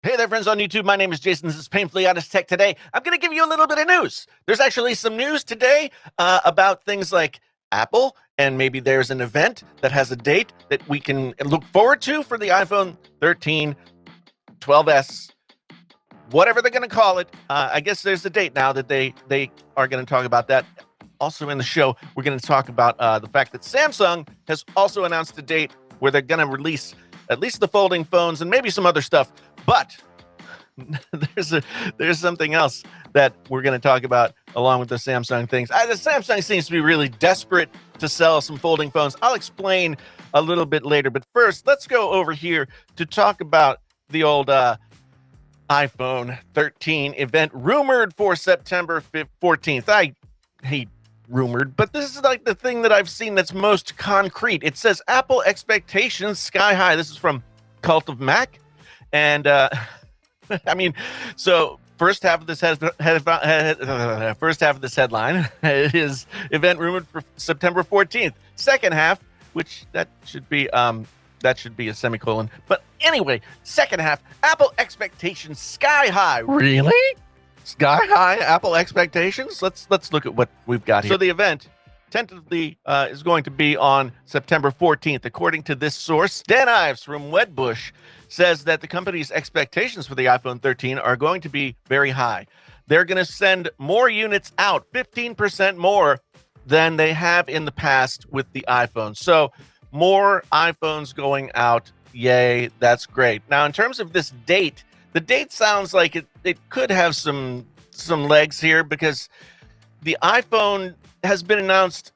Hey there, friends on YouTube. My name is Jason. This is Painfully Honest Tech. Today, I'm going to give you a little bit of news. There's actually some news today about things like Apple, and maybe there's an event that has a date that we can look forward to for the iPhone 13, 12S, whatever they're going to call it. I guess there's a date now that they are going to talk about that. Also in the show, we're going to talk about the fact that Samsung has also announced a date where they're going to release at least the folding phones and maybe some other stuff. But there's something else that we're going to talk about along with the Samsung things. The Samsung seems to be really desperate to sell some folding phones. I'll explain a little bit later. But first, let's go over here to talk about the old iPhone 13 event rumored for September 14th. I hate rumored, but this is like the thing that I've seen that's most concrete. It says Apple expectations sky high. This is from Cult of Mac. And I mean, so first half of this headline is event rumored for September 14th. Second half, which that should be a semicolon. But anyway, second half, Apple expectations sky high. Really? Sky high Apple expectations? Let's look at what we've got here. So the event tentatively is going to be on September 14th. According to this source, Dan Ives from Wedbush says that the company's expectations for the iPhone 13 are going to be very high. They're going to send more units out, 15% more than they have in the past with the iPhone. So more iPhones going out. Yay, that's great. Now, in terms of this date, the date sounds like it could have some legs here because the iPhone has been announced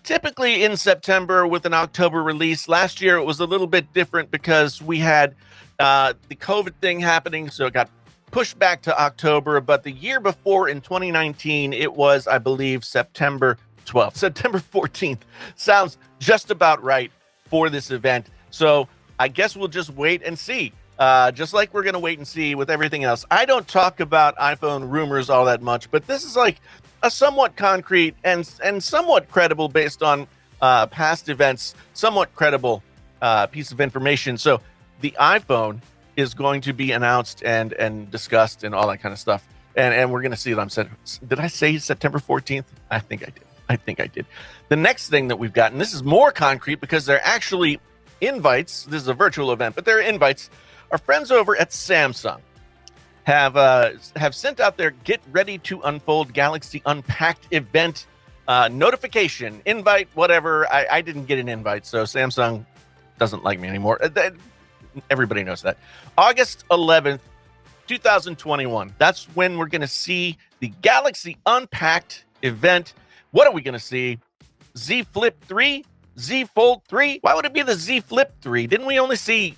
typically in September with an October release. Last year, it was a little bit different because we had the COVID thing happening, so it got pushed back to October. But the year before, in 2019, it was, I believe, September 12th. September 14th sounds just about right for this event. So I guess we'll just wait and see. Just like we're going to wait and see with everything else. I don't talk about iPhone rumors all that much, but this is like a somewhat concrete and somewhat credible based on past events, somewhat credible piece of information. So the iPhone is going to be announced and discussed and all that kind of stuff. And we're going to see it on Did I say September 14th? I think I did. The next thing that we've got, and this is more concrete because they're actually invites. This is a virtual event, but they're invites. Our friends over at Samsung have sent out their Get Ready to Unfold Galaxy Unpacked event notification, invite, whatever. I didn't get an invite, so Samsung doesn't like me anymore. Everybody knows that. August 11th, 2021. That's when we're going to see the Galaxy Unpacked event. What are we going to see? Z Flip 3? Z Fold 3? Why would it be the Z Flip 3? Didn't we only see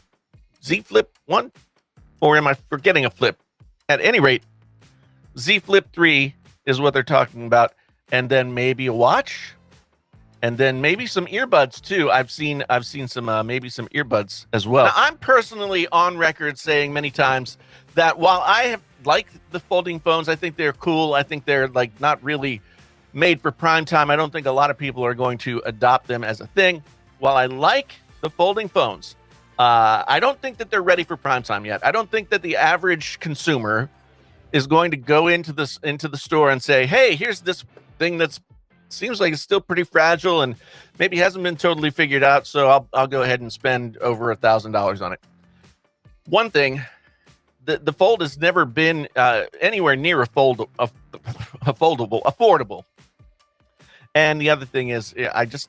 Z Flip 1? Or am I forgetting a flip? At any rate, Z Flip 3 is what they're talking about. And then maybe a watch. And then maybe some earbuds too. I've seen some maybe some earbuds as well. Now, I'm personally on record saying many times that while I have liked the folding phones, I think they're cool. I think they're like not really made for prime time. I don't think a lot of people are going to adopt them as a thing. While I like the folding phones, I don't think that they're ready for prime time yet. I don't think that the average consumer is going to go into the store and say, "Hey, here's this thing that's seems like it's still pretty fragile and maybe hasn't been totally figured out. So I'll go ahead and spend over $1,000 on it." One thing, the Fold has never been anywhere near affordable. And the other thing is, I just,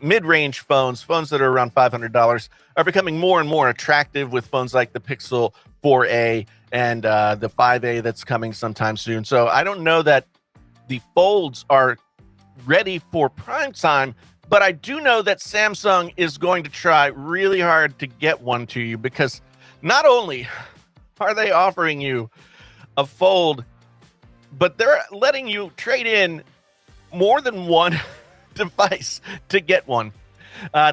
mid-range phones that are around $500 are becoming more and more attractive with phones like the Pixel 4a and the 5a that's coming sometime soon. So I don't know that the Folds are ready for prime time, but I do know that Samsung is going to try really hard to get one to you because not only are they offering you a Fold, but they're letting you trade in more than one device to get one.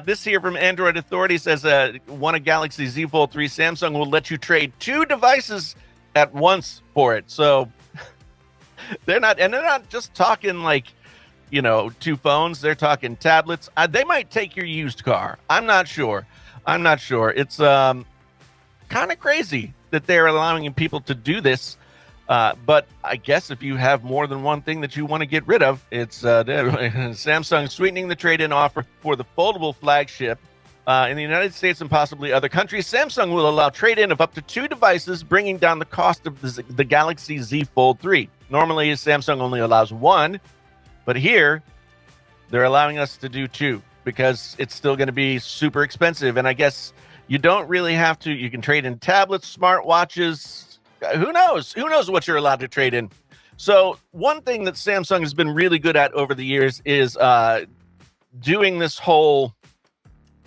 This here from Android Authority says want a Galaxy Z Fold 3, Samsung will let you trade 2 devices at once for it. So they're not just talking like, 2 phones. They're talking tablets. They might take your used car. I'm not sure. It's kind of crazy that they're allowing people to do this. But I guess if you have more than one thing that you want to get rid of, it's Samsung sweetening the trade-in offer for the foldable flagship. In the United States and possibly other countries, Samsung will allow trade-in of up to 2 devices, bringing down the cost of the Galaxy Z Fold 3. Normally, Samsung only allows 1, but here, they're allowing us to do 2 because it's still going to be super expensive. And I guess you don't really have to. You can trade in tablets, smartwatches. Who knows? Who knows what you're allowed to trade in? So one thing that Samsung has been really good at over the years is doing this whole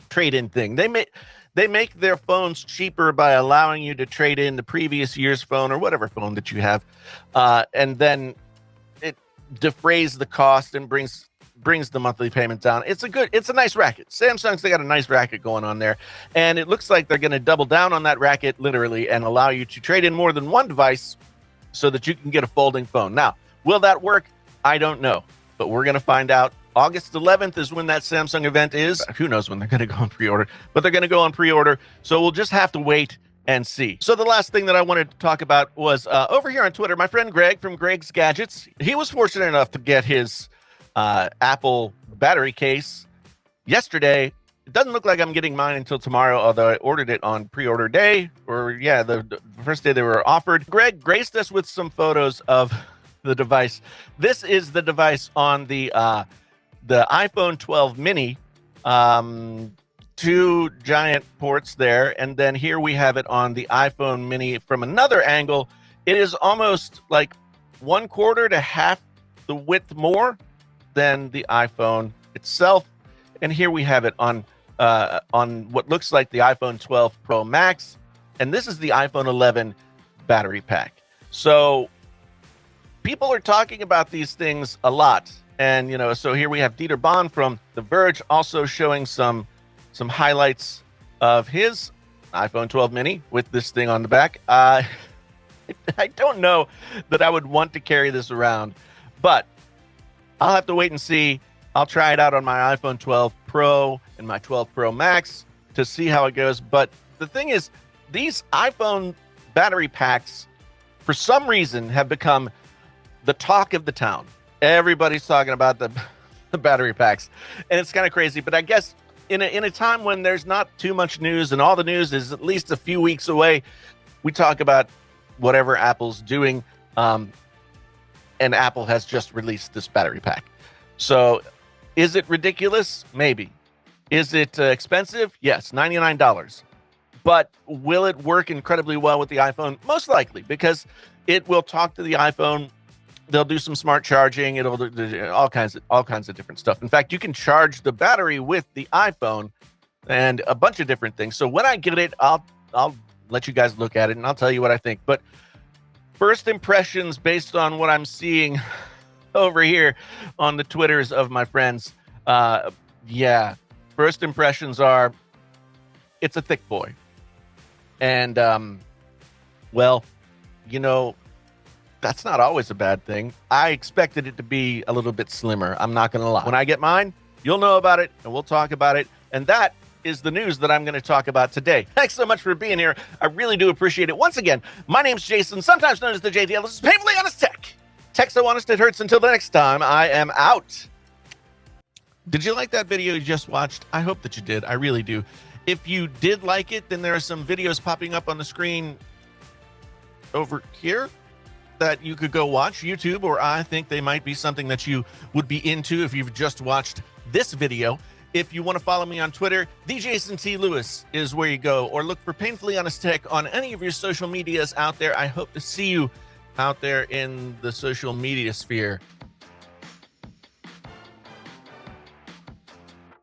trade-in thing. They make their phones cheaper by allowing you to trade in the previous year's phone or whatever phone that you have, and then it defrays the cost and brings the monthly payment down. It's a nice racket. Samsung's got a nice racket going on there, and it looks like they're going to double down on that racket literally and allow you to trade in more than one device so that you can get a folding phone. Now, will that work? I don't know, but we're going to find out. August 11th is when that Samsung event is. Who knows when they're going to go on pre-order, but they're going to go on pre-order. So we'll just have to wait and see. So the last thing that I wanted to talk about was over here on Twitter, my friend Greg from Greg's Gadgets. He was fortunate enough to get his Apple battery case yesterday. It doesn't look like I'm getting mine until tomorrow, although I ordered it on pre-order day, or the first day they were offered. Greg graced us with some photos of the device. This is the device on the iPhone 12 mini, 2 giant ports there. And then here we have it on the iPhone mini from another angle. It is almost like 1/4 to half the width more than the iPhone itself. And here we have it on what looks like the iPhone 12 Pro Max. And this is the iPhone 11 battery pack. So people are talking about these things a lot. And, so here we have Dieter Bohn from The Verge also showing some highlights of his iPhone 12 mini with this thing on the back. I don't know that I would want to carry this around, but I'll have to wait and see. I'll try it out on my iPhone 12 Pro and my 12 Pro Max to see how it goes. But the thing is, these iPhone battery packs, for some reason, have become the talk of the town. Everybody's talking about the battery packs, and it's kind of crazy. But I guess in a time when there's not too much news and all the news is at least a few weeks away, we talk about whatever Apple's doing. And Apple has just released this battery pack. So is it ridiculous? Maybe. Is it expensive? Yes, $99. But will it work incredibly well with the iPhone? Most likely, because it will talk to the iPhone. They'll do some smart charging. It'll do all kinds of different stuff. In fact, you can charge the battery with the iPhone and a bunch of different things. So when I get it, I'll let you guys look at it and I'll tell you what I think. But first impressions based on what I'm seeing over here on the Twitters of my friends. First impressions are it's a thick boy. And, that's not always a bad thing. I expected it to be a little bit slimmer. I'm not going to lie. When I get mine, you'll know about it and we'll talk about it. And that is the news that I'm going to talk about today. Thanks so much for being here. I really do appreciate it. Once again, my name's Jason, sometimes known as the JDL. This is Painfully Honest Tech. Tech so honest it hurts. Until the next time, I am out. Did you like that video you just watched? I hope that you did. I really do. If you did like it, then there are some videos popping up on the screen over here that you could go watch. YouTube, or I think they might be something that you would be into if you've just watched this video. If you want to follow me on Twitter, the Jason T. Lewis is where you go, or look for Painfully Honest Tech on any of your social medias out there. I hope to see you out there in the social media sphere.